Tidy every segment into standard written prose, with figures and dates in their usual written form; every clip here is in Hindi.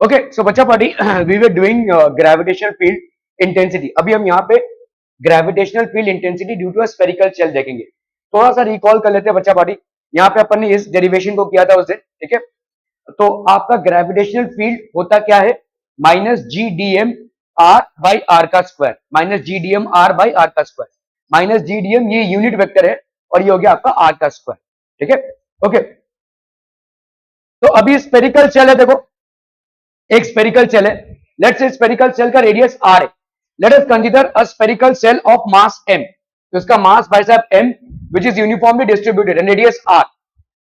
ओके सो बच्चा party we were doing gravitational field intensity. अभी हम यहाँ पे gravitational field intensity due to a spherical shell देखेंगे। थोड़ा सा रिकॉल कर लेते हैं बच्चा पार्टी। यहाँ पे अपन ने इस डेरिवेशन को किया था उस दिन, ठीक है। तो आपका ग्रेविटेशनल फील्ड होता क्या है, minus G D M R by R का square, minus G D M R by R का square. Minus G D M ये यूनिट वेक्टर है और ये हो गया आपका आर का स्क्वायर, ठीक है। ओके तो अभी स्फेरिकल शेल है, देखो एक स्फेरिकल शेल है। लेट्स से स्फेरिकल शेल का रेडियस r है। Let us consider a spherical shell of mass m। तो इसका मास भाई साहब m which is uniformly distributed and radius r.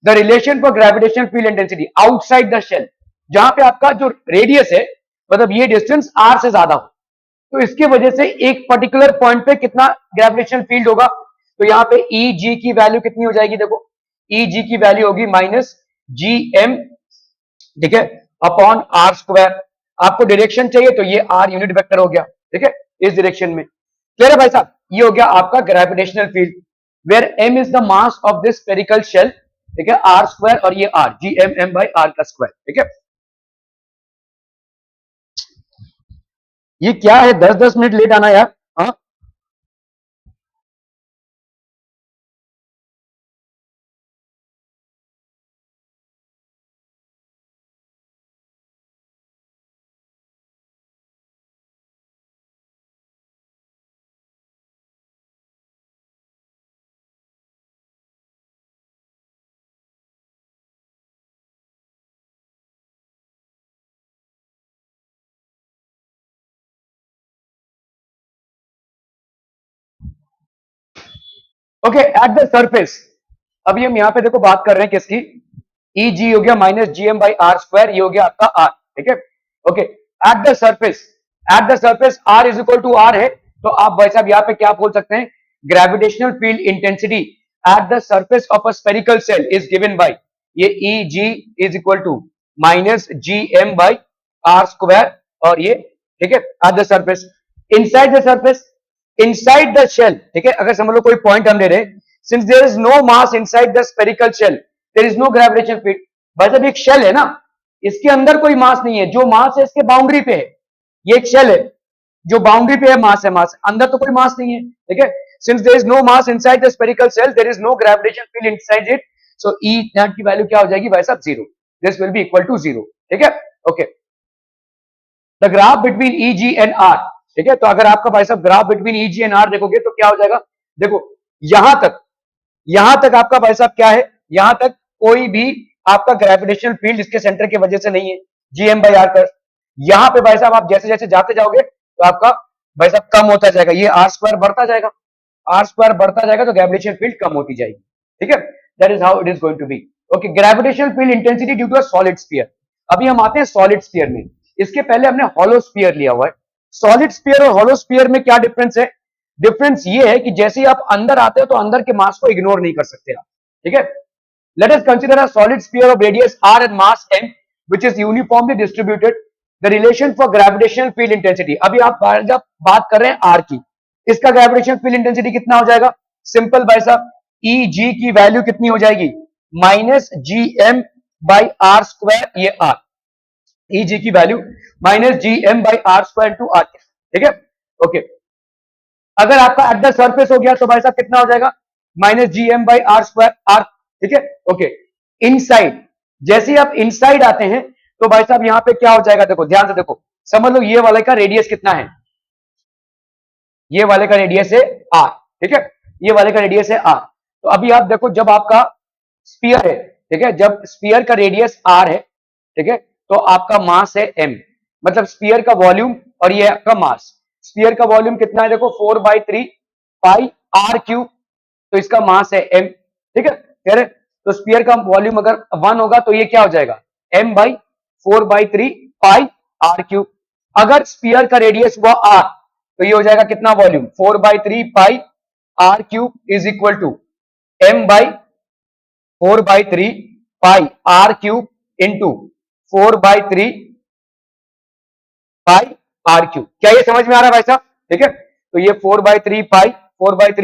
The relation for gravitational field intensity outside the shell, जहां पे आपका जो रेडियस है मतलब ये डिस्टेंस r से ज्यादा हो तो इसके वजह से एक पर्टिकुलर पॉइंट पे कितना ग्रेविटेशनल फील्ड होगा। तो यहाँ पे ई जी की वैल्यू कितनी हो जाएगी, देखो ई जी की वैल्यू होगी माइनस जी एम, ठीक है, अपॉन आर स्क्वायर। आपको डायरेक्शन चाहिए तो ये आर यूनिट वेक्टर हो गया, ठीक है, इस डायरेक्शन में। क्लियर है भाई साहब, ये हो गया आपका gravitational field where M is the mass of this spherical shell, ठीक है, आर स्क्वायर और ये R G M M by R का स्क्वायर, ठीक है। ये क्या है 10-10 मिनट लेट आना यार, हाँ। ओके एट द सरफेस, अभी हम यहाँ पे देखो बात कर रहे हैं किसकी, ई जी हो गया minus G M by are square, ये हो गया आपका आर, ठीक है। Okay at the surface, at the surface R is equal to R है तो आप भाई साहब यहाँ पे क्या बोल सकते हैं, gravitational field intensity at the surface of a spherical shell is given by ये E G is equal to minus G M by are square और ये, ठीक है, at the surface. Inside the surface, inside the shell, ठीक है, अगर समझ लो कोई पॉइंट हम ले रहे हैं, since there is no mass inside the spherical shell there is no gravitational field. भाई साहब एक शेल है ना, इसके अंदर कोई मास नहीं है, जो मास है इसके बाउंड्री पे है। ये एक शेल है जो बाउंड्री पे है, मास है, मास अंदर तो कोई मास नहीं है, ठीक है। Since there is no mass inside the spherical shell there is no gravitational field inside it, so E net की वैल्यू क्या हो जाएगी भाई साहब, zero. This will be equal to zero, ठीक है। Okay the graph between E G and R, ठीक है, तो अगर आपका भाई साहब graph between E G and R देखोगे तो क्या हो जाएगा, देखो यहां तक आपका भाई साहब क्या है, यहां तक कोई भी आपका ग्रेविटेशनल फील्ड इसके सेंटर की वजह से नहीं है, जीएम बाई आर कर। यहां पे भाई साहब आप जैसे जैसे जाते जाओगे तो आपका भाई साहब कम होता जाएगा, ये आर स्क्वायर बढ़ता जाएगा, आर स्क्वायर बढ़ता जाएगा तो ग्रेविटेशनल फील्ड कम होती जाएगी, ठीक है। That is how it is going to be. Okay gravitational field intensity due to a solid sphere. अभी हम आते हैं सॉलिड स्फीयर में, इसके पहले हमने हॉलो स्फीयर लिया हुआ है। सॉलिड स्फीयर और हॉलो स्फीयर में क्या डिफरेंस है, डिफरेंस ये है कि जैसे ही आप अंदर आते हो तो अंदर के मास को इग्नोर नहीं कर सकते आप, ठीक है। Let us consider a solid sphere of radius r and mass m which is uniformly distributed. The relation for gravitational field intensity, अभी आप जब बात कर रहे हैं r की, इसका ग्रेविटेशनल फील्ड इंटेंसिटी कितना हो जाएगा, सिंपल भाई साहब ई जी की वैल्यू कितनी हो जाएगी, minus G M by are square, ये r ई जी की value minus G M by are square to R, ठीक है। ओके अगर आपका एट द सरफेस हो गया तो भाई साहब कितना हो जाएगा, minus G M by are square R, ठीक है। ओके इनसाइड, जैसे ही आप इनसाइड आते हैं तो भाई साहब यहां पे क्या हो जाएगा, देखो ध्यान से देखो, समझ लो ये वाले का रेडियस कितना है, ये वाले का रेडियस है आर, ठीक है, ये वाले का रेडियस है आर। तो अभी आप देखो जब आपका स्पीयर है, ठीक है, जब स्पीयर का रेडियस आर है, ठीक है, तो आपका मास है एम, मतलब स्पीयर का वॉल्यूम और ये आपका मास। स्पीयर का वॉल्यूम कितना है, देखो 4/3 पाई आर क्यूब, तो इसका मास है एम, ठीक है, कह रहे तो स्पीयर का वॉल्यूम अगर 1 होगा तो ये क्या हो जाएगा, M by 4/3 pi R cube. अगर स्पीयर का रेडियस हुआ आर तो ये हो जाएगा कितना volume, 4/3 pi R cube is equal to M by 4/3 pi R cube into 4/3 pi R cube. क्या ये समझ में आ रहा है भाई साहब, ठीक है। तो ये 4/3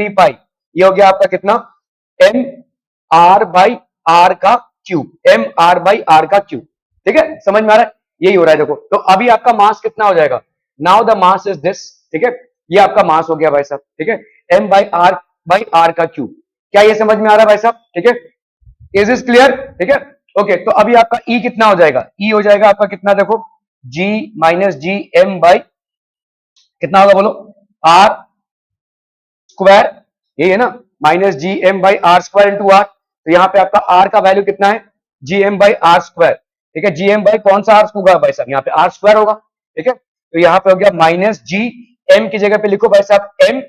पाई ये हो गया आपका कितना, एम आर बाई आर का cube, M R by R का क्यूब, ठीक है, समझ में आ रहा है। यही हो रहा है देखो। तो अभी आपका मास कितना हो जाएगा, now the mass is this, ठीक है, ये आपका मास हो गया भाई साहब, ठीक है, m बाई आर का क्यूब। क्या ये समझ में आ रहा है भाई साहब, ठीक है, इज इज क्लियर, ठीक है। ओके, तो अभी आपका ई कितना हो जाएगा, ई हो जाएगा आपका कितना देखो, G minus G M by कितना होगा बोलो, आर स्क्वायर, यही है ना, minus G M by are square into R. तो यहाँ पे आपका आर का वैल्यू कितना है, G M by are square, ठीक है, जी एम बाई कौन सा आर होगा भाई साहब, यहाँ पे आर स्क्वायर होगा, ठीक है। तो यहाँ पे हो गया माइनस जी एम की जगह पे लिखो भाई साहब M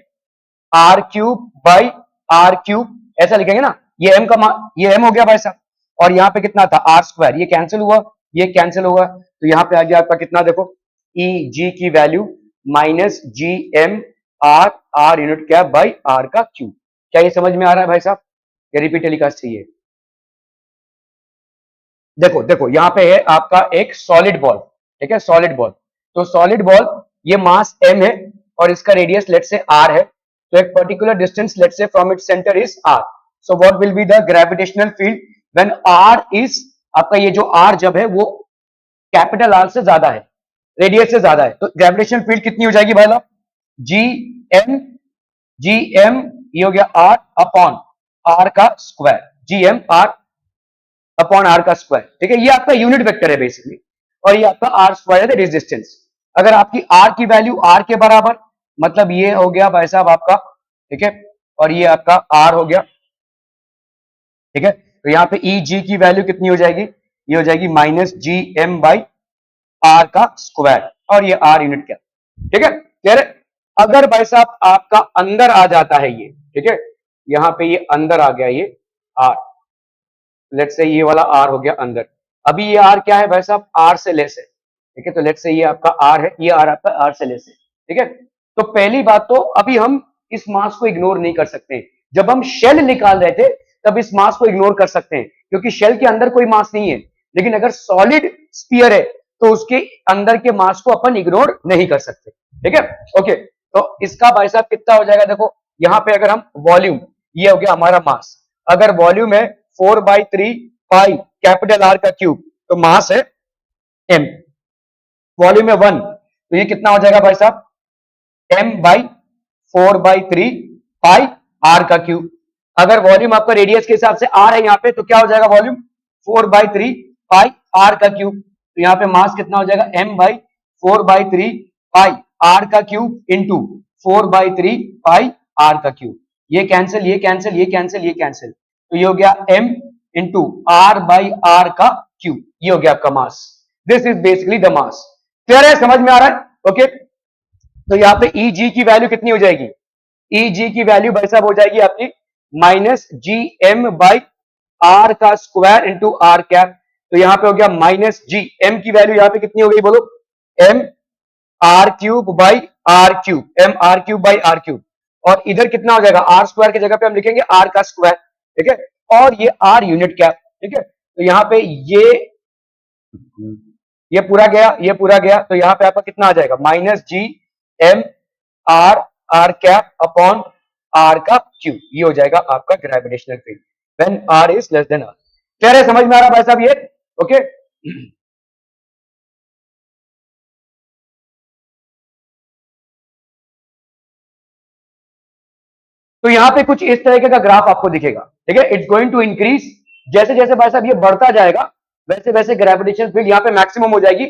R cube by R cube, ऐसा लिखेंगे ना, ये एम हो गया भाई साहब, और यहाँ पे कितना था आर स्क्वायर, ये कैंसिल हुआ, ये कैंसिल होगा, तो यहाँ पे आ गया आपका कितना देखो, ई जी की value minus G M R R unit cap by R का क्यूब। क्या ये समझ में आ रहा है भाई साहब, या रिपीट टेलीकास्ट चाहिए? देखो देखो यहाँ पे है आपका एक सॉलिड बॉल, ठीक है, सॉलिड बॉल, तो सॉलिड बॉल ये मास m है और इसका रेडियस लेट से r है, तो एक पर्टिकुलर डिस्टेंस लेट से from its centre is r, so what will be the gravitational field when r is, आपका ये जो r जब है वो कैपिटल R से ज्यादा है, रेडियस से ज्यादा है, तो ग्रेविटेशनल फील्ड कितनी हो जाएगी भाई लोग, जी एम, जी एम ये हो गया r अपॉन r का square, G M r upon R का स्क्वायर, ठीक है, ये आपका यूनिट वेक्टर है बेसिकली, और ये आपका आर स्क्वायर है, डिस्टेंस। अगर आपकी आर की वैल्यू आर के बराबर, मतलब ये हो गया भाई साहब आपका, ठीक है, और ये आपका आर हो गया, ठीक है, तो यहाँ पे ई जी की वैल्यू कितनी हो जाएगी, ये हो जाएगी minus G M by R का स्क्वायर, और ये आर यूनिट क्या, ठीक है, क्लियर है। अगर भाई साहब आपका अंदर आ जाता है ये, ठीक है, यहाँ पे ये अंदर आ गया ये आर, लेट से ये वाला आर हो गया अंदर, अभी ये आर क्या है भाई साहब, आर से लेस है, ठीक है, तो लेट से ये आपका आर है, ये आर आपका आर से लेस है, ठीक है। तो पहली बात तो अभी हम इस मास को इग्नोर नहीं कर सकते, जब हम शेल निकाल रहे थे तब इस मास को इग्नोर कर सकते हैं क्योंकि शेल के अंदर कोई मास नहीं है, लेकिन अगर सॉलिड स्पीयर है तो उसके अंदर के मास को अपन इग्नोर नहीं कर सकते, ठीक है। ओके, तो इसका भाई साहब कितना हो जाएगा देखो, यहां पे अगर हम वॉल्यूम, ये हो गया हमारा मास, अगर वॉल्यूम है 4/3 पाई कैपिटल आर का क्यूब, तो मास है m, वॉल्यूम है 1, तो ये कितना हो जाएगा भाई साहब, m बाई 4/3 पाई आर का क्यूब। अगर वॉल्यूम आपका रेडियस के हिसाब से r है यहाँ पे, तो क्या हो जाएगा वॉल्यूम 4/3 पाई आर का क्यूब, तो यहाँ पे मास कितना हो जाएगा m बाई 4/3 पाई आर का क्यूब इंटू 4/3 पाई आर का क्यूब, ये कैंसिल, ये कैंसिल, ये कैंसिल, ये कैंसिल, तो ये हो गया m into R by R का क्यूब, ये हो गया आपका mass, this is basically the mass. Clear है, समझ में आ रहा है, ओके। तो यहाँ पे ई जी की वैल्यू कितनी हो जाएगी, ई जी की वैल्यू भाई साहब हो जाएगी आपकी minus G M by R का स्क्वायर इंटू आर कैप, तो यहाँ पे हो गया माइनस जी एम की वैल्यू यहाँ पे कितनी हो गई बोलो, M R cube by R cube, M R cube by R cube, और इधर कितना हो जाएगा, आर स्क्वायर की जगह पे हम लिखेंगे आर का स्क्वायर, ठीक है, और ये आर यूनिट कैप, ठीक है, तो यहाँ पे ये पूरा गया, ये पूरा गया, तो यहाँ पे आपका कितना आ जाएगा minus G M R R cap upon R का क्यूब, ये हो जाएगा आपका gravitational field when R is less than R. Clear है, समझ में आ रहा है भाई साहब ये, ओके। तो यहाँ पे कुछ इस तरीके का ग्राफ आपको दिखेगा, ठीक है, इट्स गोइंग टू इंक्रीज, जैसे जैसे भाई साहब ये बढ़ता जाएगा वैसे वैसे ग्रेविटेशन फील्ड यहाँ पे मैक्सिमम हो जाएगी,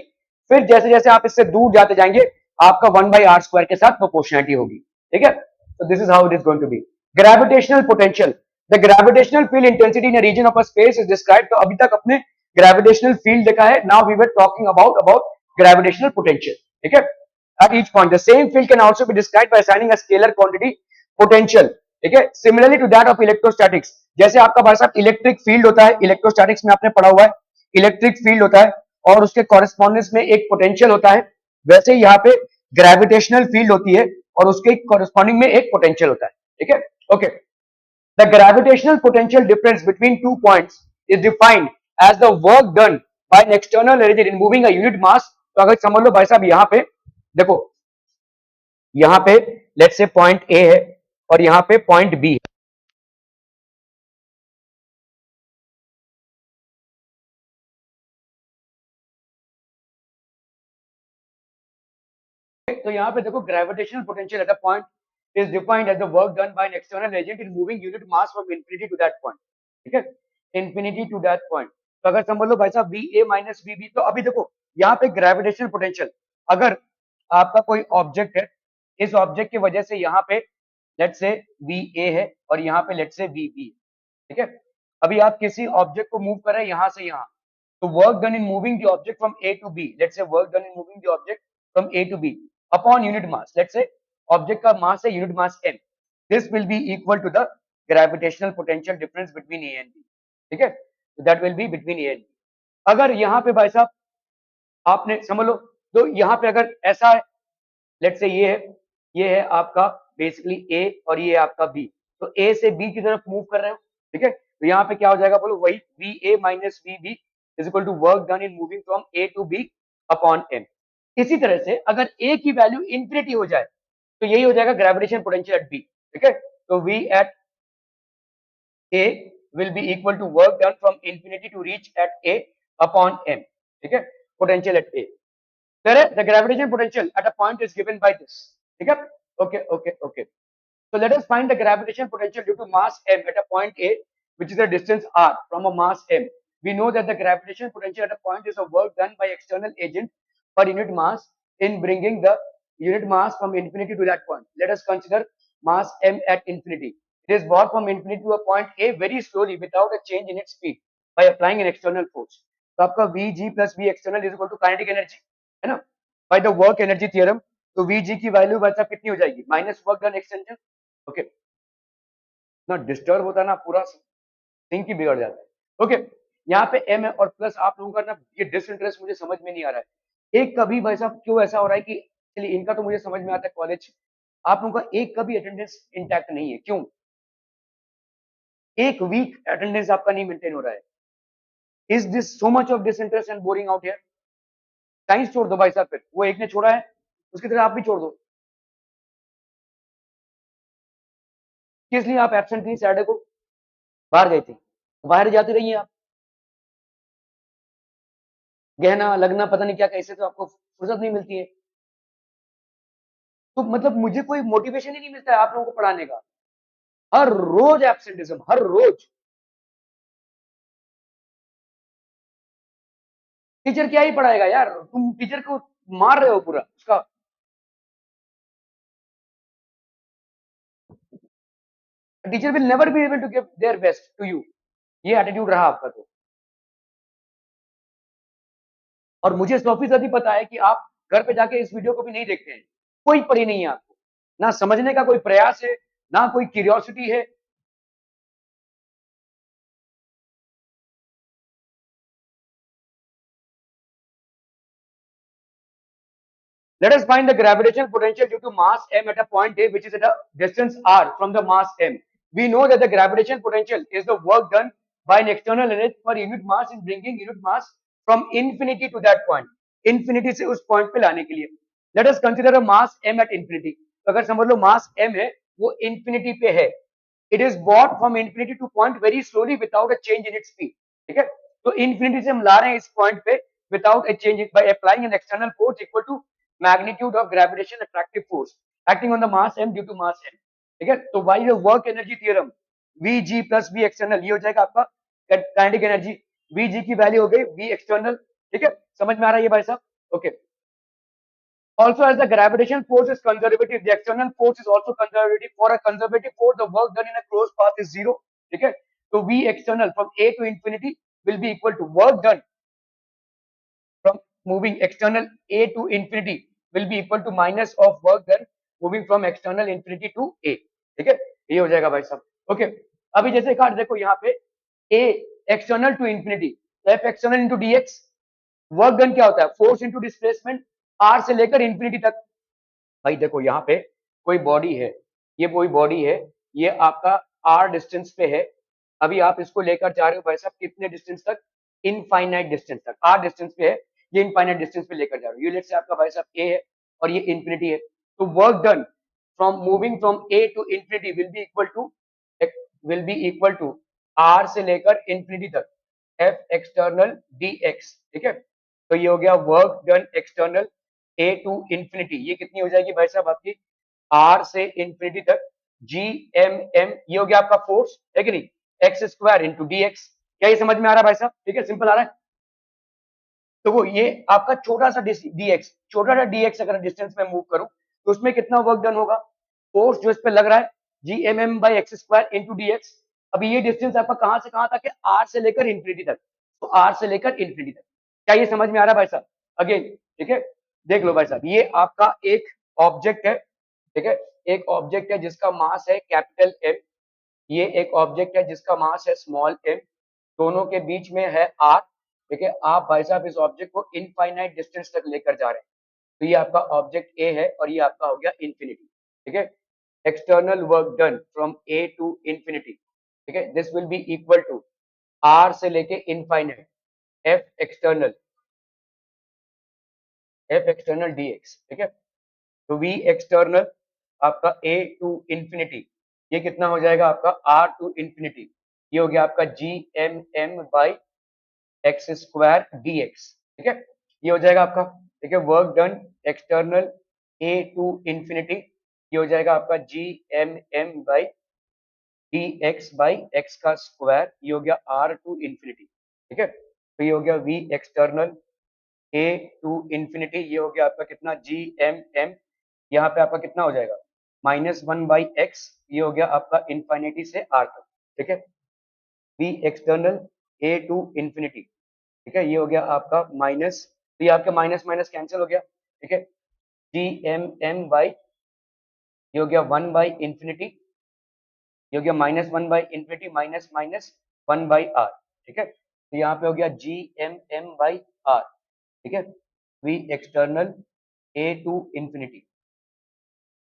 फिर जैसे जैसे आप इससे दूर जाते जाएंगे आपका 1/r² के साथ प्रोपोर्शनलिटी होगी, ठीक है। तो this is how it is going to be. Gravitational potential, the gravitational field intensity in region of a space is described, तो अभी तक अपने ग्रेविटेशनल फील्ड देखा है, now we were talking about gravitational potential, ठीक है। At each point, the same field can also be described by assigning a scalar quantity potential, ठीक है, similarly to that of electrostatics, जैसे आपका भाई साहब इलेक्ट्रिक फील्ड होता है, इलेक्ट्रोस्टैटिक्स में आपने पढ़ा हुआ है, इलेक्ट्रिक फील्ड होता है और उसके कॉरेस्पॉन्डेंस में एक पोटेंशियल होता है, वैसे यहाँ पे ग्रेविटेशनल फील्ड होती है और उसके कॉरेस्पॉन्डिंग में एक पोटेंशियल होता है, ठीक है, okay. The gravitational potential difference between two points is defined as the work done by an external energy removing a unit mass, तो अगर समझ लो भाई साहब यहाँ पे देखो, यहाँ पे लेट्स से पॉइंट ए है और यहाँ पे पॉइंट बी है, तो यहाँ पे देखो gravitational potential at a point is defined as the work done by an external agent in moving unit mass from infinity to that point. ठीक है, infinity to that point. तो अगर समझ लो भाई साहब B A minus B B, तो अभी देखो यहाँ पे ग्रेविटेशनल पोटेंशियल, अगर आपका कोई ऑब्जेक्ट है, इस ऑब्जेक्ट की वजह से यहाँ पे लेट से बी ए है और यहाँ पे लेट से बी बी, ठीक है। अभी आप किसी ऑब्जेक्ट को मूव कर रहे हैं यहाँ से यहाँ, तो work done in moving the object from A to B, let's say work done in moving the object from A to B upon unit mass, let's say object का मास है unit mass m, this will be equal to the gravitational potential difference between A and B, ठीक है, that will be between A and B. अगर यहाँ पे भाई साहब आपने समझ लो, तो यहाँ पे अगर ऐसा है, लेट से ये है आपका बेसिकली ए और ये आपका बी, तो ए से बी की तरफ मूव कर रहे हो, ठीक है, तो यहाँ पे क्या हो जाएगा बोलो, वही B A minus B B is equal to work done in moving from A to B upon M. इसी तरह से अगर ए की वैल्यू इंफिनिटी हो जाए तो यही हो जाएगा ग्रेविटेशन पोटेंशियल एट बी, ठीक है, तो V at A will be equal to work done from infinity to reach at a upon m, ठीक है, potential at a, the gravitation potential at a point is given by this, ठीक है, okay, so let us find the gravitation potential due to mass m at a point a, which is a distance r from a mass m. We know that the gravitation potential at a point is a work done by external agent per unit mass in bringing the unit mass from infinity to that point. Let us consider mass m at infinity. It is brought from infinity to a point a very slowly without a change in its speed by applying an external force. तो आपका Vg plus V external is equal to kinetic energy, है ना, by the work energy theorem. तो Vg की वैल्यू बच्चा कितनी हो जाएगी, minus work done extension, okay, ना डिस्टर्ब होता है ना, पूरा सिंक ही बिगड़ जाता है, ओके। यहाँ पे m है और प्लस आप लोगों का ना ये डिसइंटरेस्ट मुझे समझ में नहीं आ रहा है, एक कभी भाई साहब क्यों ऐसा हो रहा है कि चलिए इनका तो मुझे समझ में आता है, कॉलेज आप लोगों का एक कभी अटेंडेंस इंटैक्ट नहीं है, क्यों, एक वीक अटेंडेंस आपका नहीं मेंटेन हो रहा है, is this so much of disinterest and boring out here. Science छोड़ दो भाई साहब, फिर वो एक ने छोड़ा है उसकी तरह आप भी छोड़ दो, किस लिए आप एब्सेंट थी सैटरडे को, बाहर गई थी, बाहर जाती रही आप, गहना लगना पता नहीं क्या कैसे, तो आपको फुर्सत नहीं मिलती है, तो मतलब मुझे कोई मोटिवेशन ही नहीं मिलता है आप लोगों को पढ़ाने का, हर रोज एब्सेंटिज्म, हर रोज। टीचर क्या ही पढ़ाएगा यार, तुम टीचर को मार रहे हो पूरा उसका, teacher will never be able to give their best to you, ये एटीट्यूड रहा आपका तो। और मुझे 100% पता है कि आप घर पे जाके इस वीडियो को भी नहीं देखते हैं, कोई पढ़ी नहीं है आपको, ना समझने का कोई प्रयास है, ना कोई क्यूरियोसिटी है। Let us find the gravitational potential due to mass m at a point A, which is at a distance r from the mass m. We know that the gravitational potential is the work done by an external energy per unit mass in bringing unit mass from infinity to that point. Infinity से उस point पे लाने के लिए. Let us consider a mass m at infinity. तो अगर समझ लो mass m है, वो infinity पे है. It is brought from infinity to point very slowly without a change in its speed. ठीक है? तो infinity से हम ला रहे हैं इस point पे without a change by applying an external force equal to magnitude of gravitation attractive force acting on the mass m due to mass m, ठीक है, तो by the work energy theorem Vg plus V external ये हो जाएगा आपका kinetic energy, Vg की वैल्यू हो गई V external, ठीक है, समझ में आ रहा है ये भाई साहब, okay. Also, as the gravitational force is conservative, the external force is also conservative. For a conservative force, the work done in a closed path is zero, ठीक है, तो V external from A to infinity will be equal to work done from moving external A to infinity will be equal to minus of work done moving from external infinity to A, ठीक है, ये हो जाएगा भाई साहब, ओके। अभी जैसे कहा देखो यहाँ पे A external to infinity, F external into dx, work done क्या होता है, फोर्स इनटू डिस्प्लेसमेंट r से लेकर इंफिनिटी तक। भाई देखो यहाँ पे कोई बॉडी है, ये कोई बॉडी है, ये आपका r डिस्टेंस पे है, अभी आप इसको लेकर जा रहे हो भाई साहब कितने डिस्टेंस तक, इनफाइनाइट डिस्टेंस तक, r डिस्टेंस पे है, ये इनफाइनाइट डिस्टेंस पे लेकर जा रहे हो, ये लेट से आपका भाई साहब a है और ये इंफिनिटी है, तो work done from moving from a to infinity will be equal to r से लेकर इंफिनिटी तक f एक्सटर्नल dx, ठीक है, तो ये हो गया work done external A to infinity, ये कितनी हो जाएगी भाई साहब आपकी आर से इंफिनिटी तक जी एम एम, ये हो गया आपका फोर्स है कि नहीं, x square into D x. क्या ये समझ में आ रहा है भाई साहब? ठीक है, सिंपल आ रहा है। तो वो ये आपका छोटा सा dx, छोटा सा dx अगर डिस्टेंस में मूव करूं तो उसमें कितना वर्क डन होगा, फोर्स जो इस पे लग रहा है G M M by X square into D X. अभी ये डिस्टेंस आपका कहां से कहां तक है, आर से लेकर इंफिनिटी तक, तो आर से लेकर इंफिनिटी तक। क्या ये समझ में आ रहा है भाई साहब? अगेन ठीक है, देख लो भाई साहब, ये आपका एक ऑब्जेक्ट है, ठीक है, एक ऑब्जेक्ट है जिसका मास है कैपिटल एम, ये एक ऑब्जेक्ट है जिसका मास है स्मॉल एम, दोनों के बीच में है आर। ठीक है, आप भाई साहब इस ऑब्जेक्ट को इनफाइनाइट डिस्टेंस तक लेकर जा रहे हैं, तो ये आपका ऑब्जेक्ट ए है और ये आपका हो गया इंफिनिटी। ठीक है, external work done from A to infinity, ठीक है, this will be equal to R से लेके infinite F external, F external D X. ठीक है, तो वी एक्सटर्नल आपका ए टू इंफिनिटी, ये कितना हो जाएगा आपका आर टू इंफिनिटी, ये हो गया आपका G M M by X square D X. ठीक है, ये हो जाएगा आपका, ठीक है, work done external A to infinity, ये हो जाएगा आपका G M M by D X by X का स्क्वायर, ये हो गया आर टू इंफिनिटी। ठीक है, तो ये हो गया V external A to infinity, ये हो गया आपका कितना जी एम एम, यहाँ पे आपका कितना हो जाएगा -1/x, ये हो गया आपका इंफिनिटी से आर तक। ठीक है, V external A to infinity, ठीक है, ये हो गया आपका माइनस, तो ये आपके माइनस माइनस कैंसिल हो गया। ठीक है, जी एम एम बाई, ये हो गया 1/इंफिनिटी, ये हो गया -1/इंफिनिटी माइनस माइनस 1/r। ठीक है, तो यहाँ पे हो गया G M M by are. ठीक है, V external A to infinity.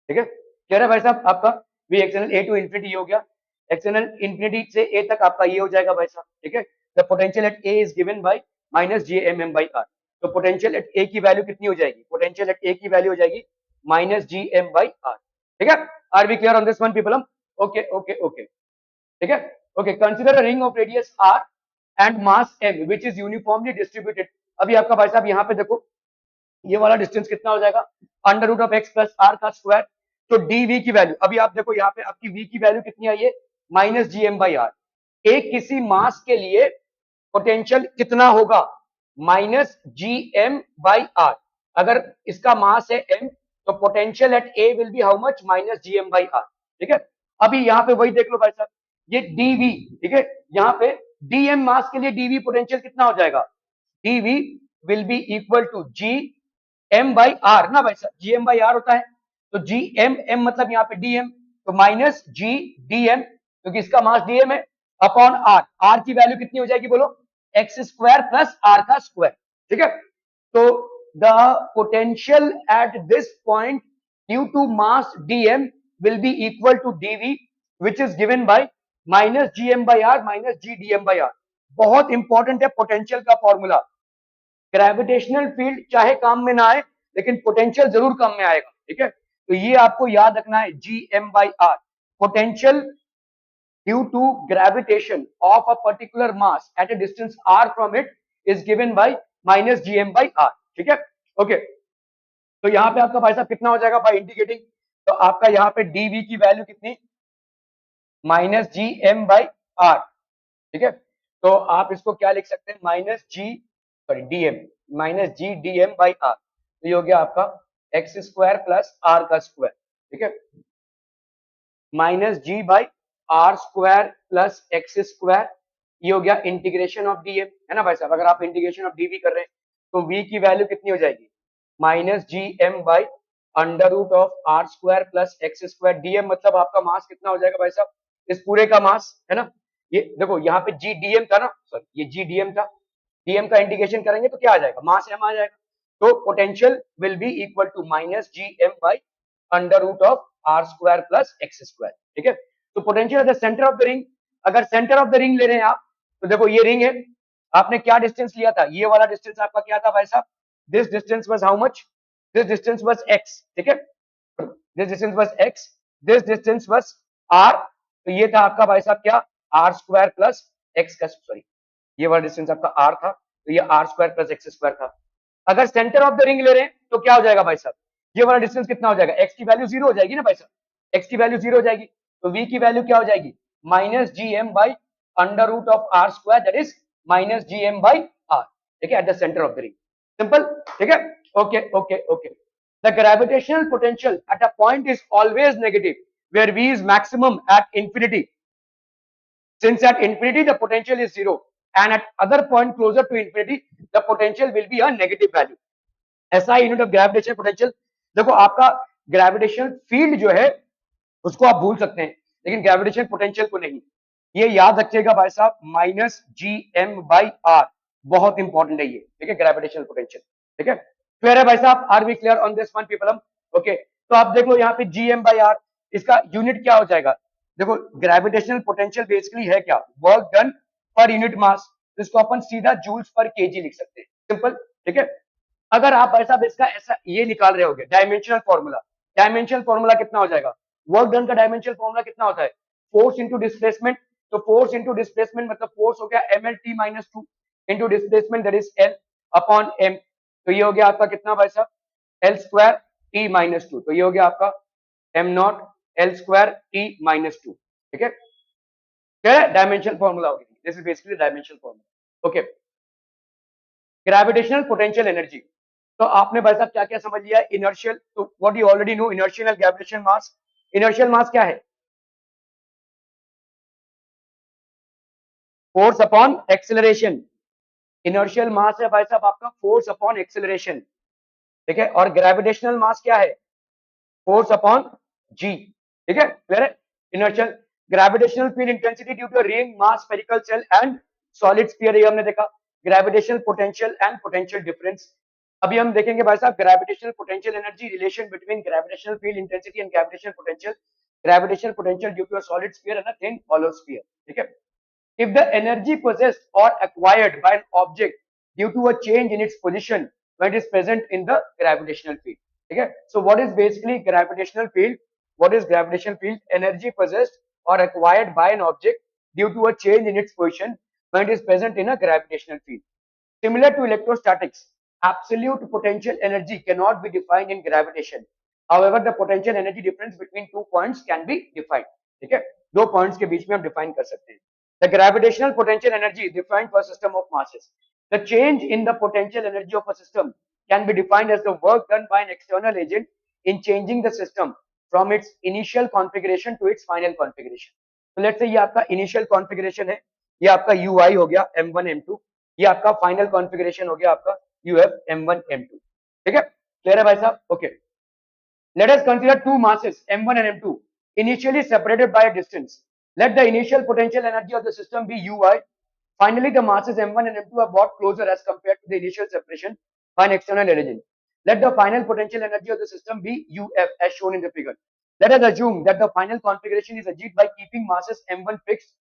ठीक है, कह रहा है भाई साहब आपका V external A to infinity हो गया, एक्सटर्नल इंफिनिटी से ए तक आपका ये हो जाएगा भाई साहब। ठीक है, the potential at A is given by minus G M M by are, तो पोटेंशियल एट ए की वैल्यू कितनी हो जाएगी, पोटेंशियल एट ए की वैल्यू हो जाएगी minus G M by are. ठीक है, are we clear on this one people? Okay okay okay, ठीक है, okay, consider a ring of radius R and mass M which is uniformly distributed. अभी आपका भाई साहब यहाँ पे देखो ये वाला डिस्टेंस कितना हो जाएगा, under root of x plus r का स्क्वायर, तो डी वी की वैल्यू, अभी आप देखो यहाँ पे आपकी वी की वैल्यू कितनी आई है minus G M by r. एक किसी मास के लिए पोटेंशियल कितना होगा, minus G M by r. अगर इसका मास है एम तो potential at A will be how much, minus G M by are. ठीक है, अभी यहाँ पे वही देख लो भाई साहब, ये डीवी, ठीक है, यहाँ पे डीएम मास के लिए डीवी पोटेंशियल कितना हो जाएगा, dv will be equal to G M by r ना भाई साहब, जी एम बाई आर होता है, तो जी एम एम मतलब यहाँ पे डीएम, तो माइनस जी डी एम, क्योंकि इसका मास डीएम है, अपॉन आर, आर की वैल्यू कितनी हो जाएगी बोलो, एक्स स्क्वायर प्लस आर का स्क्वायर। ठीक है, तो the potential at this point due to mass dm will be equal to dv which is given by minus G M by r minus G D m by r. बहुत इंपॉर्टेंट है पोटेंशियल का फॉर्मूला, ग्रेविटेशनल फील्ड चाहे काम में ना आए लेकिन पोटेंशियल जरूर काम में आएगा। ठीक है, तो ये आपको याद रखना है, G M by r, potential due to gravitation of a particular mass at a distance r from it is given by minus G M by are. ठीक है, ओके, तो यहाँ पे आपका भाई साहब कितना हो जाएगा बाय इंटीग्रेटिंग, तो आपका यहाँ पे डीवी की वैल्यू कितनी, minus G M by are. ठीक है, तो आप इसको क्या लिख सकते हैं, minus G, sorry dm, minus G dm by are, तो ये हो गया आपका एक्स स्क्वायर प्लस आर का स्क्वायर। ठीक है, minus G by are square plus x square, ये हो गया इंटीग्रेशन ऑफ डीएम, है ना भाई साहब, अगर आप इंटीग्रेशन ऑफ डीवी कर रहे हैं तो वी की वैल्यू कितनी हो जाएगी, minus G M by under root of r square plus x square, dm मतलब आपका मास कितना हो जाएगा भाई साहब, इस पूरे का मास, है ना, ये देखो यहाँ पे जी डीएम था ना, सॉरी ये जी डीएम था, डीएम का इंटीग्रेशन करेंगे तो क्या आ जाएगा, मास एम आ जाएगा, तो potential will be equal to minus G M by under root of r square plus x square. ठीक है, तो potential at the centre of the ring, अगर सेंटर ऑफ द रिंग ले रहे हैं आप, तो देखो ये रिंग है, आपने क्या डिस्टेंस लिया था, ये वाला डिस्टेंस आपका क्या था भाई साहब, this distance was how much, this distance was x। ठीक है, this distance was x, this distance was r, तो ये था आपका भाई साहब क्या, आर स्क्वायर प्लस एक्स का, सॉरी ये वाला डिस्टेंस आपका r था, तो ये r square plus x square था। अगर सेंटर ऑफ द रिंग ले रहे हैं तो क्या हो जाएगा भाई साहब, ये वाला डिस्टेंस कितना हो जाएगा, x की वैल्यू जीरो हो जाएगी ना भाई साहब, x की वैल्यू जीरो हो जाएगी, तो v की वैल्यू क्या हो जाएगी, minus G M by under root of r square, that is minus G M by are, ठीक है, at the centre of the ring, simple, ठीक है, okay okay okay. The gravitational potential at a point is always negative, where v is maximum at infinity. Since at infinity the potential is zero, and at other point closer to infinity the potential will be a negative value. SI unit of gravitational potential, देखो आपका ग्रेविटेशनल फील्ड जो है उसको आप भूल सकते हैं, लेकिन ग्रेविटेशनल पोटेंशियल को नहीं, ये याद रखिएगा भाई साहब, minus G M by r, बहुत इंपॉर्टेंट है ये, ठीक है, ग्रेविटेशनल पोटेंशियल, ठीक है, क्लियर है भाई साहब, are we clear on this one people, हम ओके। तो आप देख लो यहाँ पे जी एम बाई आर, इसका यूनिट क्या हो जाएगा, देखो ग्रेविटेशनल पोटेंशियल बेसिकली है क्या, work done per unit mass, इसको अपन सीधा जूल्स पर केजी लिख सकते हैं, सिंपल, ठीक है। अगर आप भाई साहब इसका ऐसा ये निकाल रहे होगे डायमेंशनल फॉर्मूला, डायमेंशनल फॉर्मूला कितना हो जाएगा, वर्क डन का डायमेंशनल फॉर्मूला कितना होता है, फोर्स इंटू डिस्प्लेसमेंट, तो फोर्स इंटू डिस्प्लेसमेंट मतलब फोर्स हो गया M L T minus two into displacement that is L upon M, तो ये हो गया आपका कितना भाई साहब, L square T minus two, तो ये हो गया आपका M nought L square T minus two, ठीक है, क्या है डायमेंशनल फॉर्मूला हो गया, this is basically dimensional formula, okay. Gravitational potential energy, तो आपने भाई साहब क्या क्या समझ लिया, इनर्शियल, तो what you already know, inertial and gravitational mass, inertial mass क्या है, force upon acceleration, inertial mass है भाई साहब आपका फोर्स अपॉन एक्सेलरेशन, ठीक है, और ग्रेविटेशनल मास क्या है, फोर्स अपॉन जी, ठीक है, क्लियर है, inertial, gravitational field intensity due to ring mass spherical shell and solid sphere, ये हमने देखा, gravitational potential and potential difference, अभी हम देखेंगे भाई साहब gravitational potential energy, relation between gravitational field intensity and gravitational potential, gravitational potential due to a solid sphere and a thin hollow sphere, ठीक है। If the energy possessed or acquired by an object due to a change in its position when it is present in the gravitational field, okay, so what is basically gravitational field, what is gravitational field, energy possessed or acquired by an object due to a change in its position when it is present in a gravitational field. Similar to electrostatics, absolute potential energy cannot be defined in gravitation. However, the potential energy difference between 2 points can be defined. ठीक है, दो पॉइंट्स के बीच में हम डिफाइन कर सकते हैं. The gravitational potential energy is defined for a system of masses. The change in the potential energy of a system can be defined as the work done by an external agent in changing the system from its initial configuration to its final configuration. So let's say ये आपका initial configuration है, ये आपका UI हो गया M1 M2, ये आपका फाइनल कॉन्फ़िगरेशन हो गया आपका UF M1 M2, ठीक है, क्लियर है भाई साहब, okay. Let us consider two masses M1 and M2 initially separated by a distance. Let the initial potential energy of the system be UI. Finally, the masses M1 and M2 are brought closer as compared to the initial separation by an external agent. Let the final potential energy of the system be UF as shown in the figure. Let us assume that the final configuration is achieved by keeping masses M1 fixed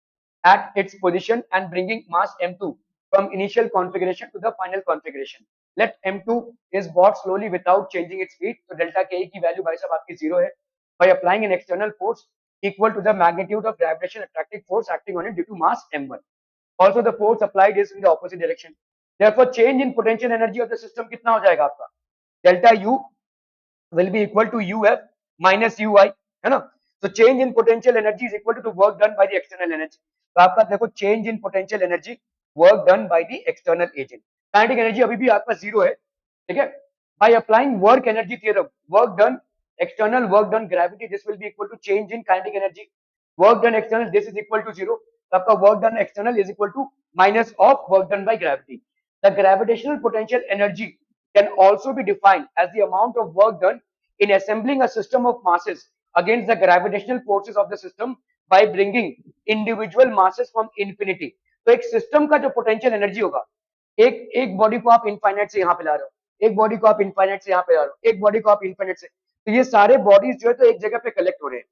at its position and bringing mass M2 from initial configuration to the final configuration. Let M2 is brought slowly without changing its speed. So delta Ke की value भाई साहब आपकी 0 है. By applying an external force equal to the magnitude of gravitation attractive force acting on it due to mass M1. Also the force applied is in the opposite direction. Therefore change in potential energy of the system कितना हो जाएगा आपका? Delta U will be equal to UF minus UI, है ना? So change in potential energy is equal to the work done by the external energy. तो आपका देखो change in potential energy, work done by the external agent. Kinetic energy अभी भी आपका 0 है, ठीक है? By applying work energy theorem, work done external, work done gravity, this will be equal to change in kinetic energy. Work done external, this is equal to 0. तो आपका work done external is equal to minus of work done by gravity. The gravitational potential energy can also be defined as the amount of work done in assembling a system of masses against the gravitational forces of the system by bringing individual masses from infinity. तो एक सिस्टम का जो पोटेंशियल एनर्जी होगा, एक बॉडी को आप इनफाइनाइट से यहाँ पे ला रहे हो, एक बॉडी को आप इनफाइनाइट से यहाँ पे ला रहे हो, एक बॉडी को आप इनफाइनाइट से, तो ये सारे बॉडीज जो है तो एक जगह पे कलेक्ट हो रहे हैं,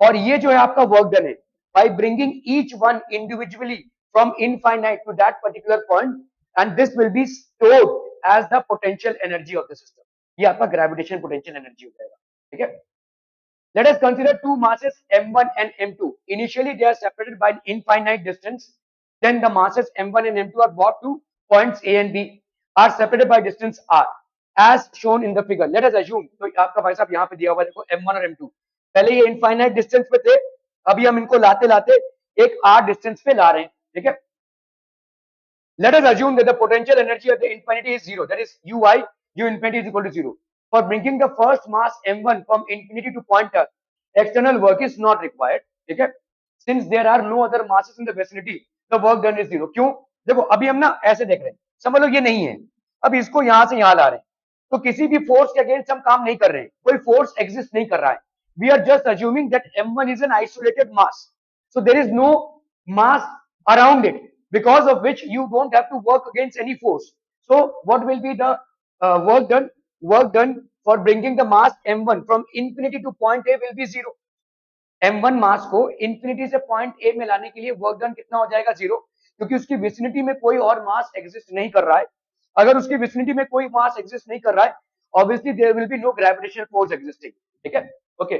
और ये जो है आपका वर्क डन है by bringing each one individually from infinite to that particular point, and this will be stored as the potential energy of the system. ये आपका ग्रेविटेशन पोटेंशियल एनर्जी हो जाएगा, ठीक है। Let us consider two masses M1 and M2. Initially, they are separated by an infinite distance. Then the masses M1 and M2 are brought to points A and B, are separated by distance R. as shown in the figure. Let us assume, तो आपका भाई साहब यहाँ पे दिया हुआ देखो m1 और m2, पहले ये इनफाइनाइट डिस्टेंस पे थे, अभी हम इनको लाते लाते एक r डिस्टेंस पे ला रहे हैं, ठीक है. Let us assume that the potential energy at the infinity is zero, that is ui, u infinity is equal to zero. For bringing the first mass m1 from infinity to pointer, external work is not required, ठीक है. Since there are no other masses in the vicinity, the work done is zero. क्यों? देखो अभी हम ना ऐसे देख रहे हैं, समझ लो ये नहीं है, अब इसको यहां से यहां ला रहे हैं, तो किसी भी फोर्स के अगेंस्ट हम काम नहीं कर रहे हैं, कोई फोर्स एग्जिस्ट नहीं कर रहा है. We are just assuming that m1 is an isolated mass, so there is no mass around it, because of which you don't have to work against any force. So what will be the work done? Work done for bringing the mass m1 from infinity to point A will be zero. m1 मास को इंफिनिटी से पॉइंट ए में लाने के लिए वर्क डन कितना हो जाएगा? जीरो, क्योंकि उसकी विसिनिटी में कोई और मास एग्जिस्ट नहीं कर रहा है. अगर उसकी विसिनिटी में कोई मास एग्जिस्ट नहीं कर रहा है, obviously there will be no gravitational force existing, ठीक है. Okay,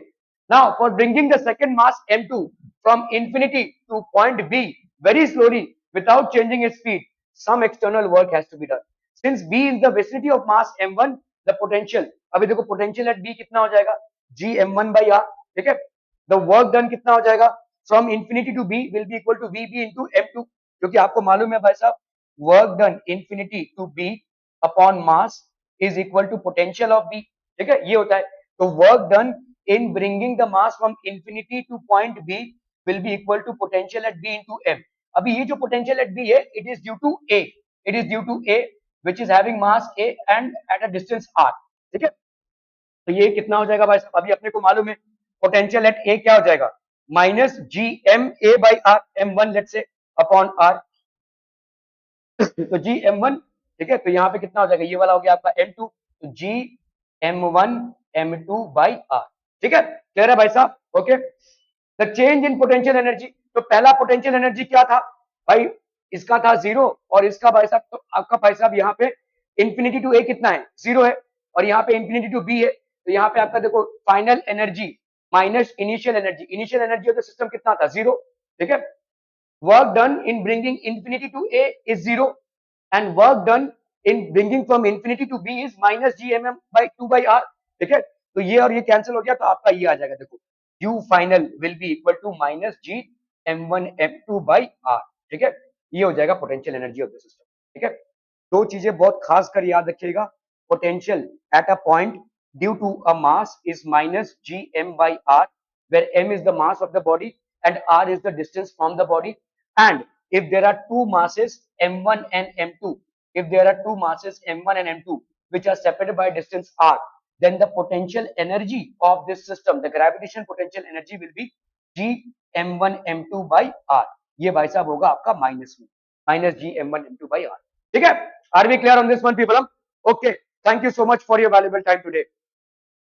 now for bringing the second mass m2 from infinity to point b very slowly without changing its speed, some external work has to be done. Since b is the vicinity of mass m1, the potential, अभी देखो पोटेंशियल एट b कितना हो जाएगा? g m1 by r, ठीक है. द वर्क डन कितना हो जाएगा? From infinity to B will be equal to VB into m2, क्योंकि आपको मालूम है भाई साहब, work done infinity to B upon mass is equal to potential of B, ठीक है, ये होता है. तो work done in bringing the mass from infinity to point B will be equal to potential at B into M. अभी ये जो पोटेंशियल एट बी है, it is due to A, it is due to A which is having mass A and at a distance r, ठीक है. तो ये कितना हो जाएगा भाई साहब? अभी अपने को मालूम है पोटेंशियल एट ए क्या हो जाएगा? Minus G M A by r M one let say upon r. तो जी एम वन, ठीक है, तो यहाँ पे कितना हो जाएगा? ये वाला हो गया आपका एम टू, तो G M one M two by are, ठीक है. क्लियर है भाई साहब? Okay. The change in potential energy, तो पहला पोटेंशियल एनर्जी क्या था भाई? इसका था जीरो, और इसका भाई साहब, तो आपका भाई साहब यहाँ पे इंफिनिटी टू ए कितना है? जीरो है, और यहाँ पे इंफिनिटी टू बी है, तो यहाँ पे आपका देखो final energy minus initial energy, initial energy of the system कितना था? जीरो, ठीक है. Work done in bringing infinity to A is zero, and work done in bringing from infinity to B is minus G M M by two by are, ठीक है. तो ये और ये कैंसिल हो गया, तो आपका ये आ जाएगा, देखो u final will be equal to minus G M one M two by are, ठीक है. ये हो जाएगा potential energy of the system, ठीक है. दो चीजें बहुत खास कर याद रखिएगा. Potential at a point due to a mass is minus gm by r, where m is the mass of the body and r is the distance from the body. And if there are two masses m1 and m2, if there are two masses m1 and m2 which are separated by distance r, then the potential energy of this system, the gravitational potential energy will be g m1 m2 by r. ये भाई साहब होगा आपका माइनस में, minus ji m1 m2 by r, ठीक है. Are we clear on this one people? Okay, thank you so much for your valuable time today.